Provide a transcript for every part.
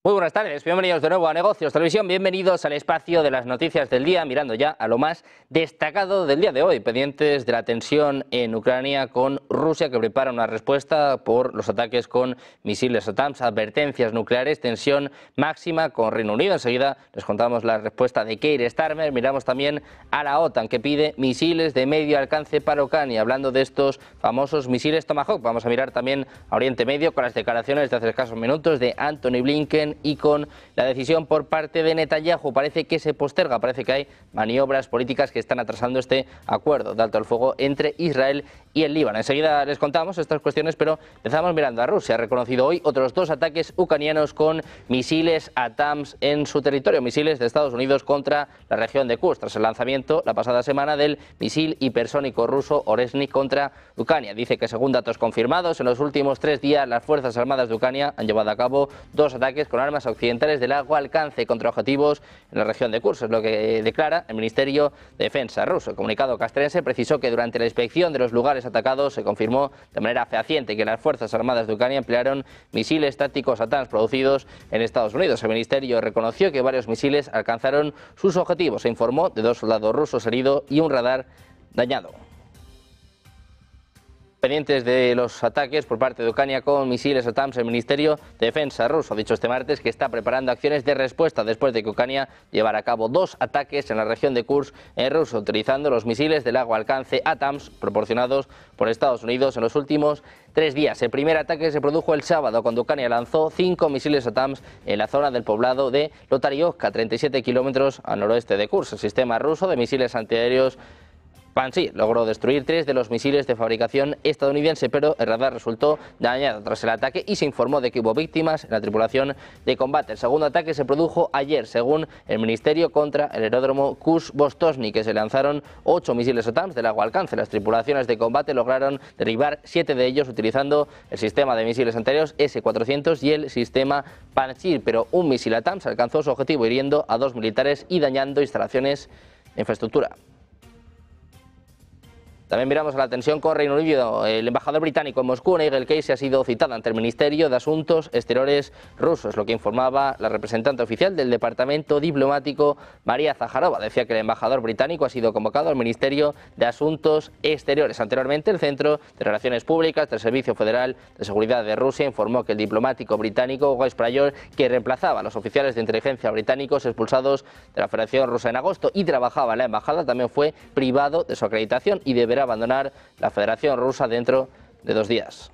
Muy buenas tardes, bienvenidos de nuevo a Negocios Televisión, bienvenidos al espacio de las noticias del día, mirando ya a lo más destacado del día de hoy, pendientes de la tensión en Ucrania con Rusia, que prepara una respuesta por los ataques con misiles ATACMS, advertencias nucleares, tensión máxima con Reino Unido. Enseguida les contamos la respuesta de Keir Starmer. Miramos también a la OTAN, que pide misiles de medio alcance para Ucrania, hablando de estos famosos misiles Tomahawk. Vamos a mirar también a Oriente Medio con las declaraciones de hace escasos minutos de Antony Blinken y con la decisión por parte de Netanyahu. Parece que se posterga, parece que hay maniobras políticas que están atrasando este acuerdo de alto al fuego entre Israel y el Líbano. Enseguida les contamos estas cuestiones, pero empezamos mirando a Rusia. Ha reconocido hoy otros dos ataques ucranianos con misiles ATACMS en su territorio, misiles de Estados Unidos contra la región de Kursk, tras el lanzamiento la pasada semana del misil hipersónico ruso Oresnik contra Ucrania. Dice que, según datos confirmados, en los últimos 3 días las Fuerzas Armadas de Ucrania han llevado a cabo 2 ataques con armas occidentales de largo alcance contra objetivos en la región de Kursk. Es lo que declara el Ministerio de Defensa ruso. El comunicado castrense precisó que durante la inspección de los lugares atacados se confirmó de manera fehaciente que las Fuerzas Armadas de Ucrania emplearon misiles tácticos ATACMS producidos en Estados Unidos. El ministerio reconoció que varios misiles alcanzaron sus objetivos. Se informó de 2 soldados rusos heridos y un radar dañado. Pendientes de los ataques por parte de Ucrania con misiles ATACMS, el Ministerio de Defensa ruso ha dicho este martes que está preparando acciones de respuesta después de que Ucrania llevara a cabo 2 ataques en la región de Kursk en ruso, utilizando los misiles de largo alcance ATACMS proporcionados por Estados Unidos en los últimos 3 días. El primer ataque se produjo el sábado, cuando Ucrania lanzó 5 misiles ATACMS en la zona del poblado de Lotaryovka, 37 kilómetros al noroeste de Kursk. El sistema ruso de misiles antiaéreos Pansy logró destruir 3 de los misiles de fabricación estadounidense, pero el radar resultó dañado tras el ataque y se informó de que hubo víctimas en la tripulación de combate. El segundo ataque se produjo ayer, según el ministerio, contra el aeródromo Kuz-Vostosny, que se lanzaron 8 misiles ATACMS de largo alcance. Las tripulaciones de combate lograron derribar 7 de ellos utilizando el sistema de misiles antiaéreos S-400 y el sistema Pansy, pero un misil ATACMS alcanzó su objetivo hiriendo a 2 militares y dañando instalaciones de infraestructura. También miramos a la tensión con Reino Unido. El embajador británico en Moscú, Nigel Casey, ha sido citado ante el Ministerio de Asuntos Exteriores ruso, es lo que informaba la representante oficial del Departamento Diplomático, María Zaharova. Decía que el embajador británico ha sido convocado al Ministerio de Asuntos Exteriores. Anteriormente, el Centro de Relaciones Públicas del Servicio Federal de Seguridad de Rusia informó que el diplomático británico Wes Pryor, que reemplazaba a los oficiales de inteligencia británicos expulsados de la Federación Rusa en agosto y trabajaba en la embajada, también fue privado de su acreditación y deberá abandonar la Federación Rusa dentro de 2 días.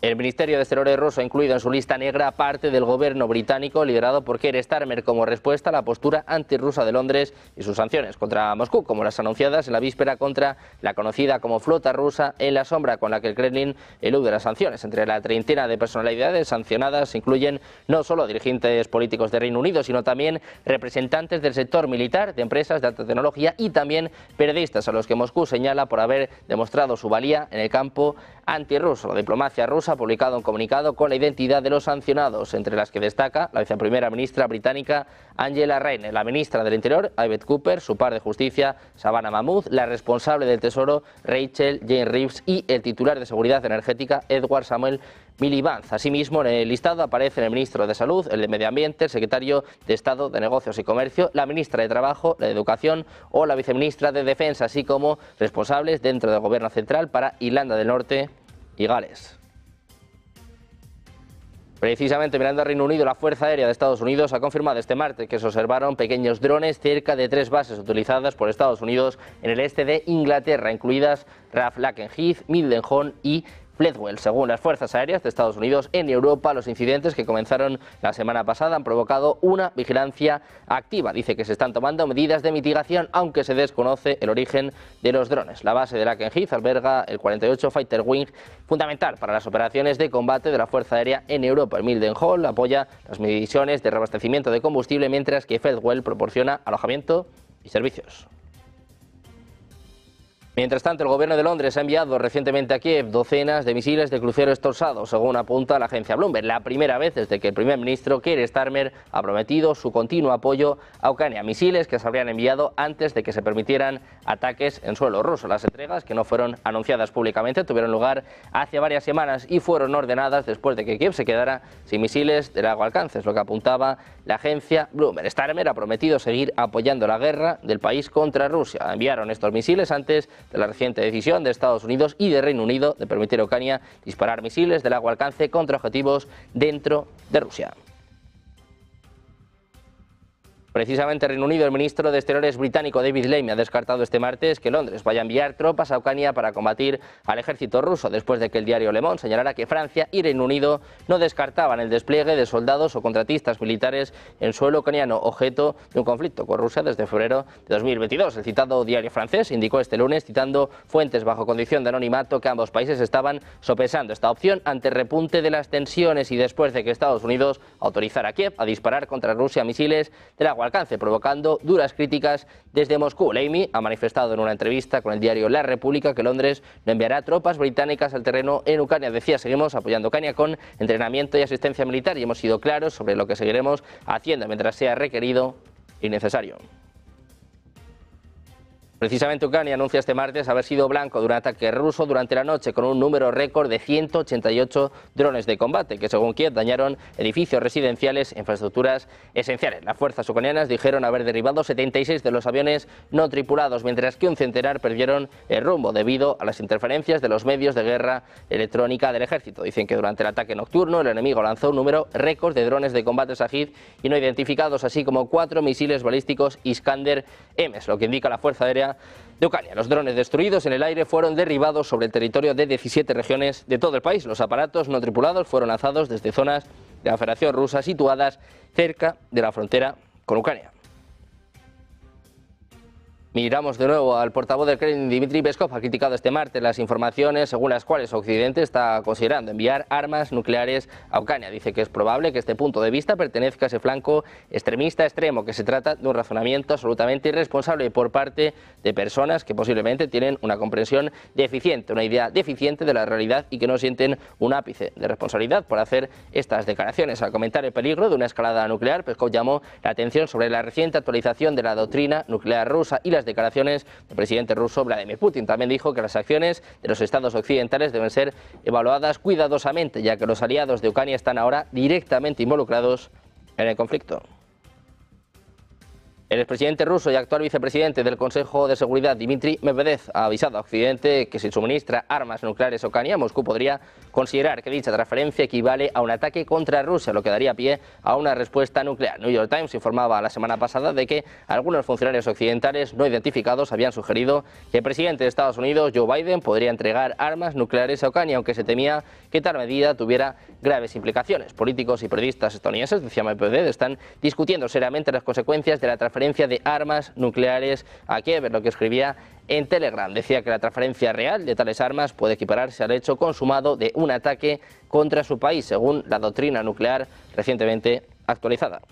El Ministerio de Exteriores ruso ha incluido en su lista negra parte del gobierno británico liderado por Keir Starmer como respuesta a la postura antirrusa de Londres y sus sanciones contra Moscú, como las anunciadas en la víspera contra la conocida como flota rusa en la sombra, con la que el Kremlin elude las sanciones. Entre la treintena de personalidades sancionadas se incluyen no solo dirigentes políticos de Reino Unido, sino también representantes del sector militar, de empresas de alta tecnología y también periodistas, a los que Moscú señala por haber demostrado su valía en el campo antirruso. La diplomacia rusa ha publicado un comunicado con la identidad de los sancionados, entre las que destaca la viceprimera ministra británica Angela Rayner, la ministra del Interior Yvette Cooper, su par de Justicia Shabana Mahmood, la responsable del Tesoro Rachel Jane Reeves y el titular de Seguridad Energética Edward Samuel Miliband. Asimismo, en el listado aparecen el ministro de Salud, el de Medio Ambiente, el secretario de Estado de Negocios y Comercio, la ministra de Trabajo, la de Educación o la viceministra de Defensa, así como responsables dentro del Gobierno Central para Irlanda del Norte y Gales. Precisamente mirando a Reino Unido, la Fuerza Aérea de Estados Unidos ha confirmado este martes que se observaron pequeños drones cerca de 3 bases utilizadas por Estados Unidos en el este de Inglaterra, incluidas RAF Lakenheath, Mildenhall y Fledwell. Según las Fuerzas Aéreas de Estados Unidos, en Europa los incidentes que comenzaron la semana pasada han provocado una vigilancia activa. Dice que se están tomando medidas de mitigación, aunque se desconoce el origen de los drones. La base de Lakenheath alberga el 48 Fighter Wing, fundamental para las operaciones de combate de la Fuerza Aérea en Europa. El Mildenhall apoya las misiones de reabastecimiento de combustible, mientras que Fledwell proporciona alojamiento y servicios. Mientras tanto, el gobierno de Londres ha enviado recientemente a Kiev docenas de misiles de crucero Storm, según apunta la agencia Bloomberg. La primera vez desde que el primer ministro Keir Starmer ha prometido su continuo apoyo a Ucrania. Misiles que se habrían enviado antes de que se permitieran ataques en suelo ruso. Las entregas, que no fueron anunciadas públicamente, tuvieron lugar hace varias semanas y fueron ordenadas después de que Kiev se quedara sin misiles de largo alcance, es lo que apuntaba la agencia Bloomberg. Starmer ha prometido seguir apoyando la guerra del país contra Rusia. Enviaron estos misiles antes de la reciente decisión de Estados Unidos y de Reino Unido de permitir a Ucrania disparar misiles de largo alcance contra objetivos dentro de Rusia. Precisamente Reino Unido, el ministro de Exteriores británico David Lammy ha descartado este martes que Londres vaya a enviar tropas a Ucrania para combatir al ejército ruso, después de que el diario Le Monde señalara que Francia y Reino Unido no descartaban el despliegue de soldados o contratistas militares en suelo ucraniano, objeto de un conflicto con Rusia desde febrero de 2022. El citado diario francés indicó este lunes, citando fuentes bajo condición de anonimato, que ambos países estaban sopesando esta opción ante el repunte de las tensiones y después de que Estados Unidos autorizara a Kiev a disparar contra Rusia misiles de largo alcance, provocando duras críticas desde Moscú. Lammy ha manifestado en una entrevista con el diario La República que Londres no enviará tropas británicas al terreno en Ucrania. Decía: seguimos apoyando a Ucrania con entrenamiento y asistencia militar y hemos sido claros sobre lo que seguiremos haciendo mientras sea requerido y necesario. Precisamente Ucrania anuncia este martes haber sido blanco de un ataque ruso durante la noche con un número récord de 188 drones de combate que, según Kiev, dañaron edificios residenciales e infraestructuras esenciales. Las fuerzas ucranianas dijeron haber derribado 76 de los aviones no tripulados, mientras que un centenar perdieron el rumbo debido a las interferencias de los medios de guerra electrónica del ejército. Dicen que durante el ataque nocturno el enemigo lanzó un número récord de drones de combate Shahid y no identificados, así como 4 misiles balísticos Iskander-M, lo que indica la Fuerza Aérea de Ucrania. Los drones destruidos en el aire fueron derribados sobre el territorio de 17 regiones de todo el país. Los aparatos no tripulados fueron lanzados desde zonas de la Federación Rusa situadas cerca de la frontera con Ucrania. Miramos de nuevo al portavoz del Kremlin, Dmitry Peskov, ha criticado este martes las informaciones según las cuales Occidente está considerando enviar armas nucleares a Ucrania. Dice que es probable que este punto de vista pertenezca a ese flanco extremista extremo, que se trata de un razonamiento absolutamente irresponsable por parte de personas que posiblemente tienen una comprensión deficiente, una idea deficiente de la realidad y que no sienten un ápice de responsabilidad por hacer estas declaraciones. Al comentar el peligro de una escalada nuclear, Peskov llamó la atención sobre la reciente actualización de la doctrina nuclear rusa y las declaraciones del presidente ruso Vladimir Putin. También dijo que las acciones de los estados occidentales deben ser evaluadas cuidadosamente, ya que los aliados de Ucrania están ahora directamente involucrados en el conflicto. El expresidente ruso y actual vicepresidente del Consejo de Seguridad, Dmitry Medvedev, ha avisado a Occidente que si suministra armas nucleares a Ucrania, Moscú podría considerar que dicha transferencia equivale a un ataque contra Rusia, lo que daría pie a una respuesta nuclear. New York Times informaba la semana pasada de que algunos funcionarios occidentales no identificados habían sugerido que el presidente de Estados Unidos, Joe Biden, podría entregar armas nucleares a Ucrania, aunque se temía que tal medida tuviera graves implicaciones. Políticos y periodistas estadounidenses, decía Medvedev, están discutiendo seriamente las consecuencias de la transferencia de armas nucleares a Kiev, lo que escribía en Telegram. Decía que la transferencia real de tales armas puede equipararse al hecho consumado de un ataque contra su país, según la doctrina nuclear recientemente actualizada.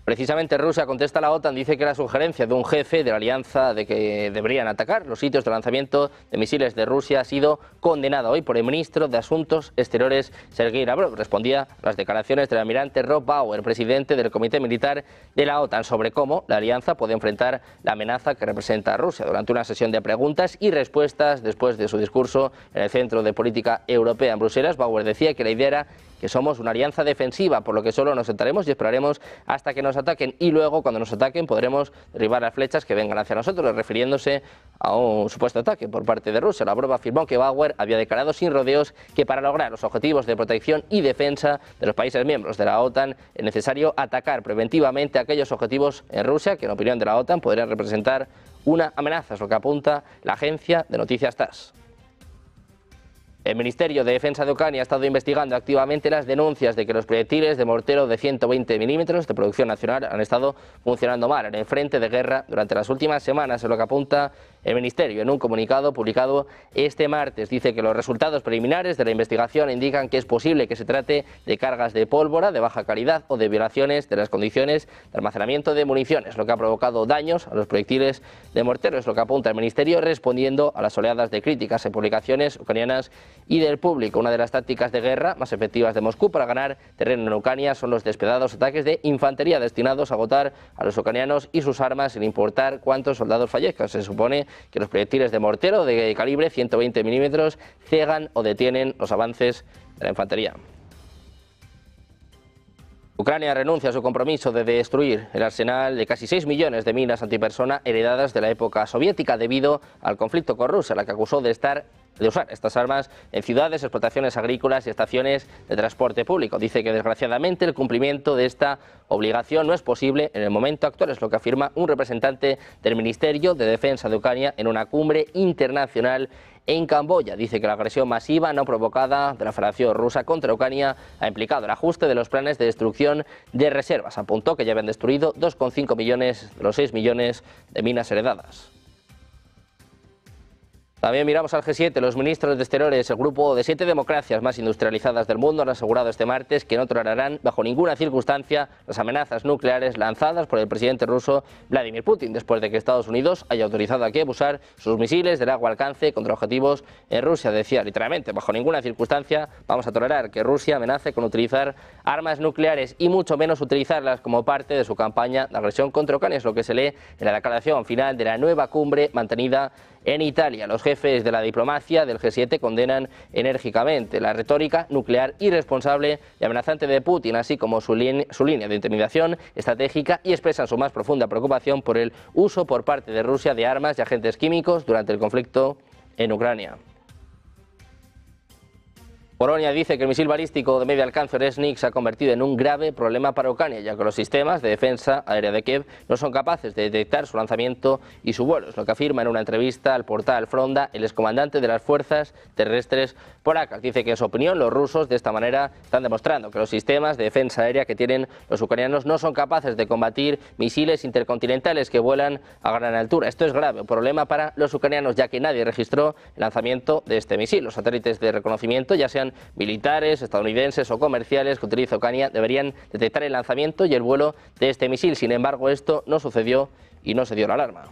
Precisamente Rusia contesta a la OTAN, dice que la sugerencia de un jefe de la alianza de que deberían atacar los sitios de lanzamiento de misiles de Rusia ha sido condenada hoy por el ministro de Asuntos Exteriores, Sergei Lavrov. Respondía a las declaraciones del almirante Rob Bauer, presidente del Comité Militar de la OTAN, sobre cómo la alianza puede enfrentar la amenaza que representa a Rusia. Durante una sesión de preguntas y respuestas después de su discurso en el Centro de Política Europea en Bruselas, Bauer decía que la idea era que somos una alianza defensiva, por lo que solo nos sentaremos y esperaremos hasta que nos ataquen, y luego cuando nos ataquen podremos derribar las flechas que vengan hacia nosotros, refiriéndose a un supuesto ataque por parte de Rusia. Lavrov afirmó que Bauer había declarado sin rodeos que para lograr los objetivos de protección y defensa de los países miembros de la OTAN es necesario atacar preventivamente aquellos objetivos en Rusia que, en opinión de la OTAN, podrían representar una amenaza, es lo que apunta la agencia de noticias TASS. El Ministerio de Defensa de Ucrania ha estado investigando activamente las denuncias de que los proyectiles de mortero de 120 milímetros de producción nacional han estado funcionando mal en el frente de guerra durante las últimas semanas, en lo que apunta El Ministerio, en un comunicado publicado este martes, dice que los resultados preliminares de la investigación indican que es posible que se trate de cargas de pólvora de baja calidad o de violaciones de las condiciones de almacenamiento de municiones, lo que ha provocado daños a los proyectiles de mortero, es lo que apunta el Ministerio, respondiendo a las oleadas de críticas en publicaciones ucranianas y del público. Una de las tácticas de guerra más efectivas de Moscú para ganar terreno en Ucrania son los despiadados ataques de infantería destinados a agotar a los ucranianos y sus armas sin importar cuántos soldados fallezcan. Se supone que los proyectiles de mortero de calibre 120 milímetros cegan o detienen los avances de la infantería. Ucrania renuncia a su compromiso de destruir el arsenal de casi 6 millones de minas antipersona heredadas de la época soviética debido al conflicto con Rusia, la que acusó de usar estas armas en ciudades, explotaciones agrícolas y estaciones de transporte público. Dice que desgraciadamente el cumplimiento de esta obligación no es posible en el momento actual, es lo que afirma un representante del Ministerio de Defensa de Ucrania en una cumbre internacional en Camboya. Dice que la agresión masiva no provocada de la Federación Rusa contra Ucrania ha implicado el ajuste de los planes de destrucción de reservas. Apuntó que ya habían destruido 2,5 millones de los 6 millones de minas heredadas. También miramos al G7. Los ministros de Exteriores, el grupo de 7 democracias más industrializadas del mundo, han asegurado este martes que no tolerarán bajo ninguna circunstancia las amenazas nucleares lanzadas por el presidente ruso Vladimir Putin, después de que Estados Unidos haya autorizado a Kiev usar sus misiles de largo alcance contra objetivos en Rusia. Decía literalmente, bajo ninguna circunstancia vamos a tolerar que Rusia amenace con utilizar armas nucleares y mucho menos utilizarlas como parte de su campaña de agresión contra Ucrania. Es lo que se lee en la declaración final de la nueva cumbre mantenida en Italia. Los jefes de la diplomacia del G7 condenan enérgicamente la retórica nuclear irresponsable y amenazante de Putin, así como su línea de intimidación estratégica, y expresan su más profunda preocupación por el uso por parte de Rusia de armas y agentes químicos durante el conflicto en Ucrania. Polonia dice que el misil balístico de medio alcance Oresnik se ha convertido en un grave problema para Ucrania, ya que los sistemas de defensa aérea de Kiev no son capaces de detectar su lanzamiento y su vuelo. Es lo que afirma en una entrevista al portal Fronda el excomandante de las fuerzas terrestres polacas. Dice que en su opinión los rusos de esta manera están demostrando que los sistemas de defensa aérea que tienen los ucranianos no son capaces de combatir misiles intercontinentales que vuelan a gran altura. Esto es grave, un problema para los ucranianos, ya que nadie registró el lanzamiento de este misil. Los satélites de reconocimiento, ya sean militares, estadounidenses o comerciales que utiliza Ucrania, deberían detectar el lanzamiento y el vuelo de este misil. Sin embargo, esto no sucedió y no se dio la alarma.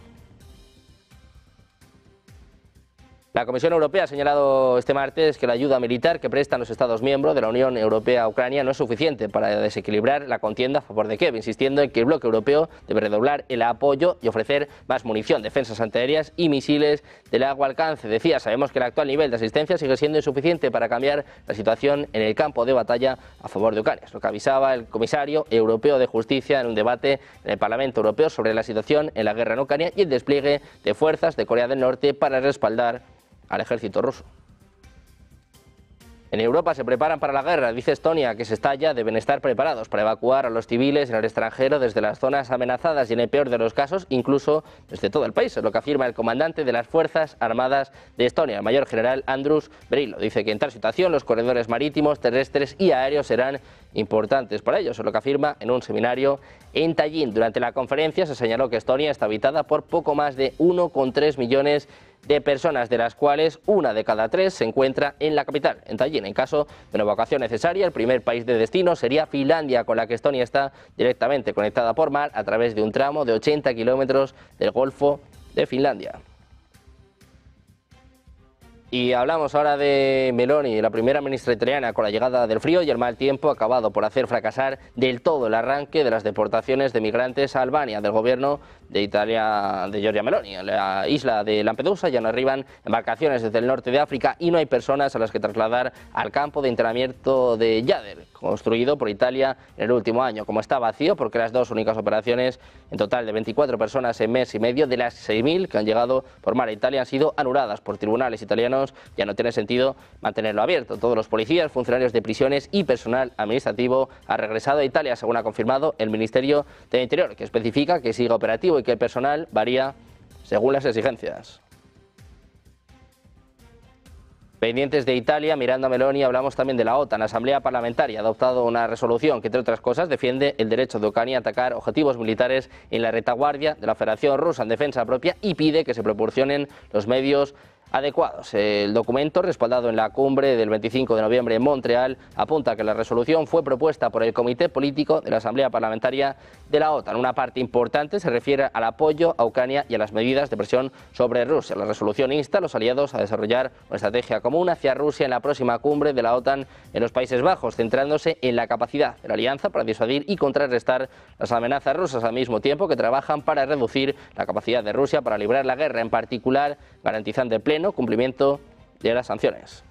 La Comisión Europea ha señalado este martes que la ayuda militar que prestan los Estados miembros de la Unión Europea a Ucrania no es suficiente para desequilibrar la contienda a favor de Kiev, insistiendo en que el bloque europeo debe redoblar el apoyo y ofrecer más munición, defensas antiaéreas y misiles de largo alcance. Decía, sabemos que el actual nivel de asistencia sigue siendo insuficiente para cambiar la situación en el campo de batalla a favor de Ucrania. Es lo que avisaba el comisario europeo de Justicia en un debate en el Parlamento Europeo sobre la situación en la guerra en Ucrania y el despliegue de fuerzas de Corea del Norte para respaldar al ejército ruso. En Europa se preparan para la guerra. Dice Estonia que se estalla, deben estar preparados para evacuar a los civiles en el extranjero desde las zonas amenazadas y, en el peor de los casos, incluso desde todo el país. Es lo que afirma el comandante de las Fuerzas Armadas de Estonia, el mayor general Andrus Brilo. Dice que en tal situación los corredores marítimos, terrestres y aéreos serán importantes para ellos. Es lo que afirma en un seminario en Tallinn. Durante la conferencia se señaló que Estonia está habitada por poco más de 1,3 millones de personas, de las cuales 1 de cada 3 se encuentra en la capital, en Tallinn. En caso de una evacuación necesaria, el primer país de destino sería Finlandia, con la que Estonia está directamente conectada por mar a través de un tramo de 80 kilómetros del Golfo de Finlandia. Y hablamos ahora de Meloni, la primera ministra italiana. Con la llegada del frío y el mal tiempo ha acabado por hacer fracasar del todo el arranque de las deportaciones de migrantes a Albania del gobierno de Italia de Giorgia Meloni. En la isla de Lampedusa ya no arriban embarcaciones desde el norte de África y no hay personas a las que trasladar al campo de internamiento de Yader, construido por Italia en el último año. Como está vacío, porque las dos únicas operaciones, en total de 24 personas en mes y medio, de las 6.000 que han llegado por mar a Italia, han sido anuladas por tribunales italianos. Ya no tiene sentido mantenerlo abierto. Todos los policías, funcionarios de prisiones y personal administrativo ha regresado a Italia, según ha confirmado el Ministerio del Interior, que especifica que sigue operativo y que el personal varía según las exigencias. Pendientes de Italia, mirando a Meloni, hablamos también de la OTAN. La Asamblea Parlamentaria ha adoptado una resolución que, entre otras cosas, defiende el derecho de Ucrania a atacar objetivos militares en la retaguardia de la Federación Rusa en defensa propia y pide que se proporcionen los medios adecuados. El documento, respaldado en la cumbre del 25 de noviembre en Montreal, apunta que la resolución fue propuesta por el Comité Político de la Asamblea Parlamentaria de la OTAN. Una parte importante se refiere al apoyo a Ucrania y a las medidas de presión sobre Rusia. La resolución insta a los aliados a desarrollar una estrategia común hacia Rusia en la próxima cumbre de la OTAN en los Países Bajos, centrándose en la capacidad de la alianza para disuadir y contrarrestar las amenazas rusas, al mismo tiempo que trabajan para reducir la capacidad de Rusia para librar la guerra, en particular garantizando el pleno cumplimiento de las sanciones.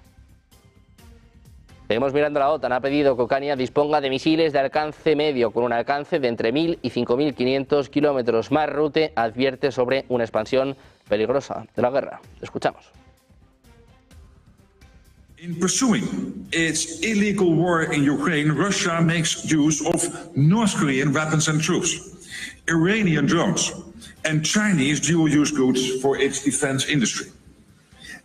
Seguimos mirando. La OTAN ha pedido que Ucrania disponga de misiles de alcance medio con un alcance de entre 1.000 y 5.500 kilómetros. Mark Rutte advierte sobre una expansión peligrosa de la guerra. Escuchamos. In pursuing its illegal war in Ukraine, Russia makes use of North Korean weapons and troops, Iranian drones, and Chinese dual-use goods for its defense industry.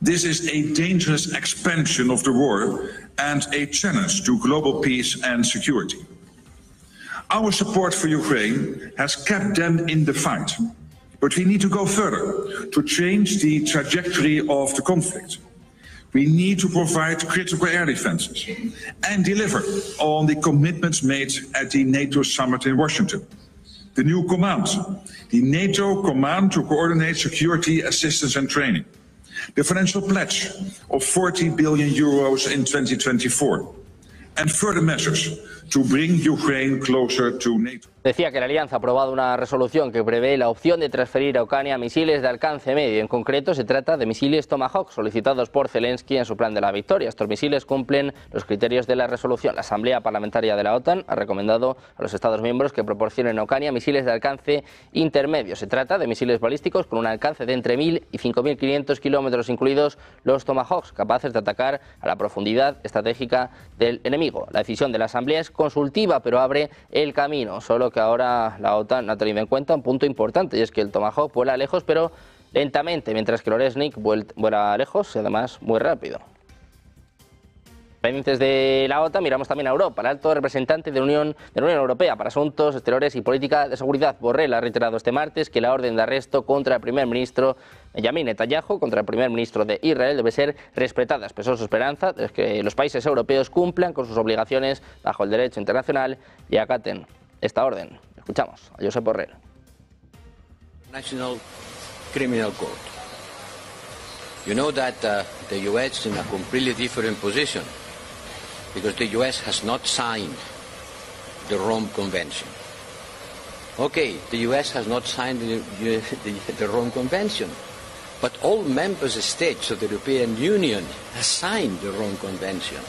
This is a dangerous expansion of the war and a challenge to global peace and security. Our support for Ukraine has kept them in the fight, but we need to go further to change the trajectory of the conflict. We need to provide critical air defenses and deliver on the commitments made at the NATO summit in Washington. The new command, the NATO command to coordinate security, assistance and training. The financial pledge of 40 billion euros in 2024 and further measures to bring Ukraine closer to NATO. Decía que la Alianza ha aprobado una resolución que prevé la opción de transferir a Ucrania misiles de alcance medio. En concreto, se trata de misiles Tomahawk solicitados por Zelensky en su plan de la victoria. Estos misiles cumplen los criterios de la resolución. La Asamblea Parlamentaria de la OTAN ha recomendado a los Estados miembros que proporcionen a Ucrania misiles de alcance intermedio. Se trata de misiles balísticos con un alcance de entre 1.000 y 5.500 kilómetros, incluidos los Tomahawks, capaces de atacar a la profundidad estratégica del enemigo. La decisión de la Asamblea es consultiva, pero abre el camino. Solo que ahora la OTAN ha tenido en cuenta un punto importante, y es que el Tomahawk vuela lejos pero lentamente, mientras que el Oresnik vuela lejos y además muy rápido. Pendientes de la OTAN, miramos también a Europa. El alto representante de la Unión Europea para Asuntos Exteriores y Política de Seguridad, Borrell, ha reiterado este martes que la orden de arresto contra el primer ministro Benjamin Netanyahu, contra el primer ministro de Israel, debe ser respetada. Expresó su esperanza de que los países europeos cumplan con sus obligaciones bajo el derecho internacional y acaten esta orden. Escuchamos a Josep Borrell. National Criminal Court. You know that the US is in a completely different position because the US has not signed the Rome Convention. Okay, the US has not signed the Rome Convention, but all member states of the European Union have signed the Rome Convention.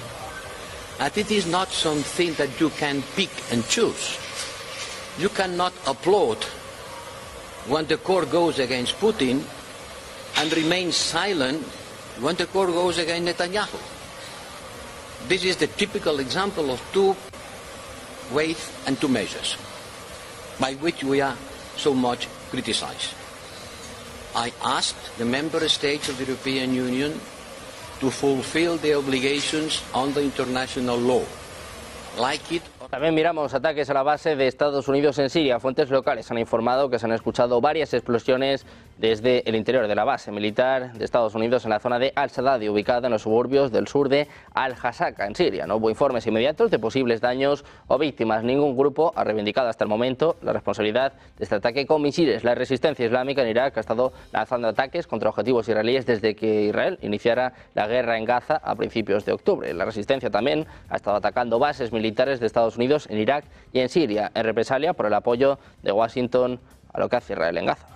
And it is not something that you can pick and choose. You cannot applaud when the court goes against Putin and remain silent when the court goes against Netanyahu. This is the typical example of two weights and two measures, by which we are so much criticized. I asked the member states of the European Union to fulfill their obligations under international law. Like it. También miramos ataques a la base de Estados Unidos en Siria. Fuentes locales han informado que se han escuchado varias explosiones desde el interior de la base militar de Estados Unidos en la zona de Al-Sadadi, ubicada en los suburbios del sur de Al-Hasaka, en Siria. No hubo informes inmediatos de posibles daños o víctimas. Ningún grupo ha reivindicado hasta el momento la responsabilidad de este ataque con misiles. La resistencia islámica en Irak ha estado lanzando ataques contra objetivos israelíes desde que Israel iniciara la guerra en Gaza a principios de octubre. La resistencia también ha estado atacando bases militares de Estados Unidos en Irak y en Siria, en represalia por el apoyo de Washington a lo que hace Israel en Gaza.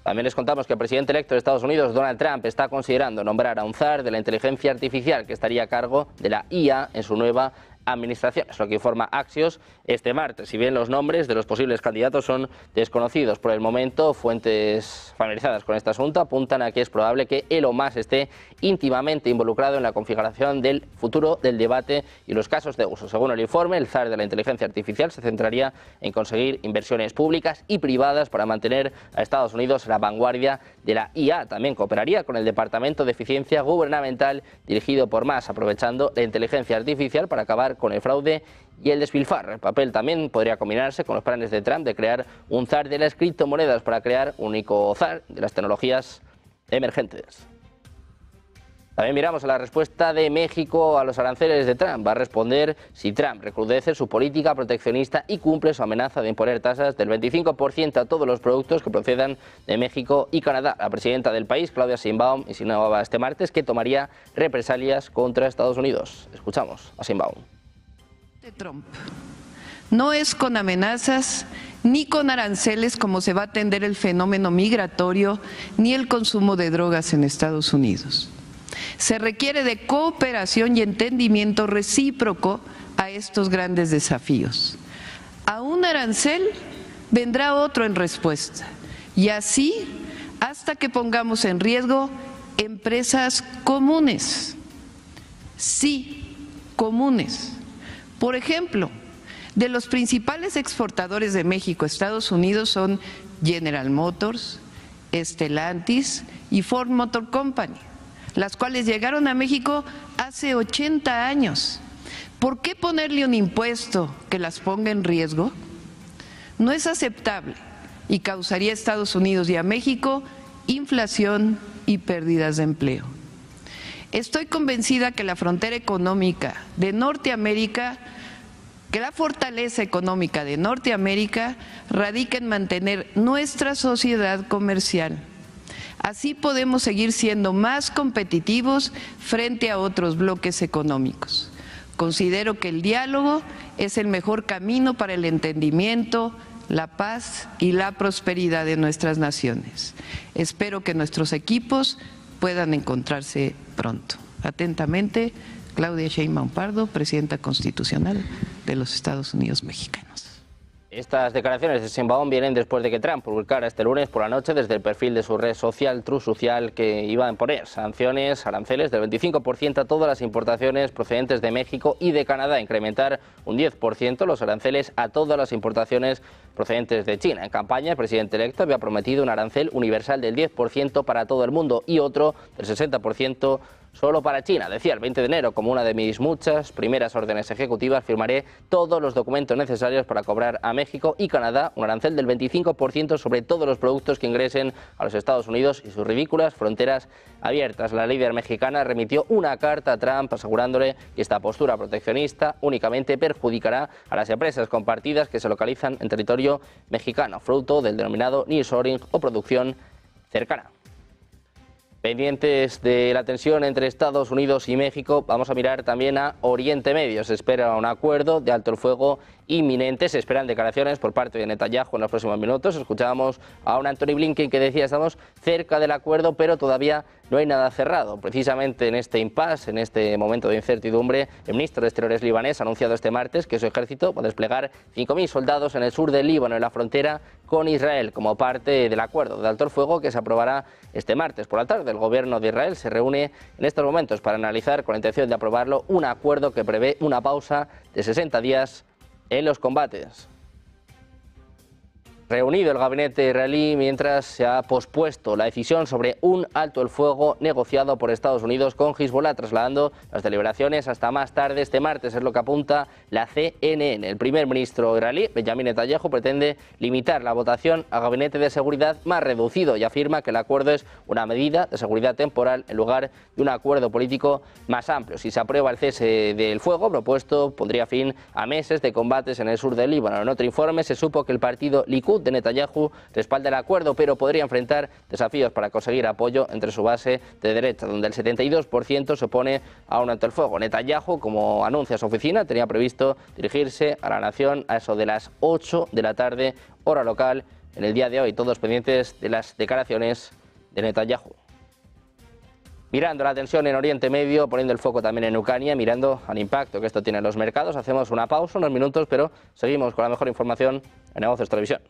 También les contamos que el presidente electo de Estados Unidos, Donald Trump, está considerando nombrar a un zar de la inteligencia artificial que estaría a cargo de la IA en su nueva administraciones, lo que informa Axios este martes. Si bien los nombres de los posibles candidatos son desconocidos por el momento, fuentes familiarizadas con este asunto apuntan a que es probable que Elon Musk esté íntimamente involucrado en la configuración del futuro del debate y los casos de uso. Según el informe, el zar de la inteligencia artificial se centraría en conseguir inversiones públicas y privadas para mantener a Estados Unidos a la vanguardia de la IA. También cooperaría con el Departamento de Eficiencia Gubernamental dirigido por Musk, aprovechando la inteligencia artificial para acabar con el fraude y el despilfarro. El papel también podría combinarse con los planes de Trump de crear un zar de las criptomonedas para crear un único zar de las tecnologías emergentes. También miramos a la respuesta de México a los aranceles de Trump. Va a responder si Trump recrudece su política proteccionista y cumple su amenaza de imponer tasas del 25% a todos los productos que procedan de México y Canadá. La presidenta del país, Claudia Sheinbaum, insinuaba este martes que tomaría represalias contra Estados Unidos. Escuchamos a Sheinbaum. Trump no es con amenazas ni con aranceles como se va a atender el fenómeno migratorio ni el consumo de drogas en Estados Unidos. Se requiere de cooperación y entendimiento recíproco a estos grandes desafíos. A un arancel vendrá otro en respuesta, y así hasta que pongamos en riesgo empresas comunes. Sí, comunes. Por ejemplo, de los principales exportadores de México a Estados Unidos son General Motors, Stellantis y Ford Motor Company, las cuales llegaron a México hace 80 años. ¿Por qué ponerle un impuesto que las ponga en riesgo? No es aceptable y causaría a Estados Unidos y a México inflación y pérdidas de empleo. Estoy convencida que la frontera económica de Norteamérica, que la fortaleza económica de Norteamérica radica en mantener nuestra sociedad comercial. Así podemos seguir siendo más competitivos frente a otros bloques económicos. Considero que el diálogo es el mejor camino para el entendimiento, la paz y la prosperidad de nuestras naciones. Espero que nuestros equipos puedan encontrarse pronto. Atentamente, Claudia Sheinbaum Pardo, Presidenta Constitucional de los Estados Unidos Mexicanos. Estas declaraciones de Sheinbaum vienen después de que Trump publicara este lunes por la noche desde el perfil de su red social Truth Social que iba a imponer sanciones, aranceles del 25% a todas las importaciones procedentes de México y de Canadá, incrementar un 10% los aranceles a todas las importaciones procedentes de China. En campaña, el presidente electo había prometido un arancel universal del 10% para todo el mundo y otro del 60% solo para China. Decía el 20 de enero, como una de mis muchas primeras órdenes ejecutivas, firmaré todos los documentos necesarios para cobrar a México y Canadá un arancel del 25% sobre todos los productos que ingresen a los Estados Unidos y sus ridículas fronteras abiertas. La líder mexicana remitió una carta a Trump asegurándole que esta postura proteccionista únicamente perjudicará a las empresas compartidas que se localizan en territorio mexicano, fruto del denominado nearshoring o producción cercana. Pendientes de la tensión entre Estados Unidos y México, vamos a mirar también a Oriente Medio. Se espera un acuerdo de alto el fuego inminente, se esperan declaraciones por parte de Netanyahu en los próximos minutos. Escuchábamos a un Antony Blinken que decía: estamos cerca del acuerdo, pero todavía no hay nada cerrado. Precisamente en este impasse, en este momento de incertidumbre, el ministro de Exteriores libanés ha anunciado este martes que su ejército va a desplegar 5.000 soldados en el sur del Líbano, en la frontera con Israel, como parte del acuerdo de alto el fuego que se aprobará este martes por la tarde. El gobierno de Israel se reúne en estos momentos para analizar, con la intención de aprobarlo, un acuerdo que prevé una pausa de 60 días en los combates. Reunido el gabinete israelí mientras se ha pospuesto la decisión sobre un alto el fuego negociado por Estados Unidos con Hezbollah, trasladando las deliberaciones hasta más tarde este martes, es lo que apunta la CNN. El primer ministro israelí, Benjamin Netanyahu, pretende limitar la votación al gabinete de seguridad más reducido y afirma que el acuerdo es una medida de seguridad temporal en lugar de un acuerdo político más amplio. Si se aprueba el cese del fuego propuesto, pondría fin a meses de combates en el sur del Líbano. En otro informe se supo que el partido Likud de Netanyahu respalda el acuerdo, pero podría enfrentar desafíos para conseguir apoyo entre su base de derecha, donde el 72% se opone a un alto el fuego. Netanyahu, como anuncia su oficina, tenía previsto dirigirse a la nación a eso de las 8 de la tarde, hora local, en el día de hoy. Todos pendientes de las declaraciones de Netanyahu. mirando la tensión en Oriente Medio, poniendo el foco también en Ucrania, mirando al impacto que esto tiene en los mercados. Hacemos una pausa, unos minutos, pero seguimos con la mejor información en Negocios Televisión.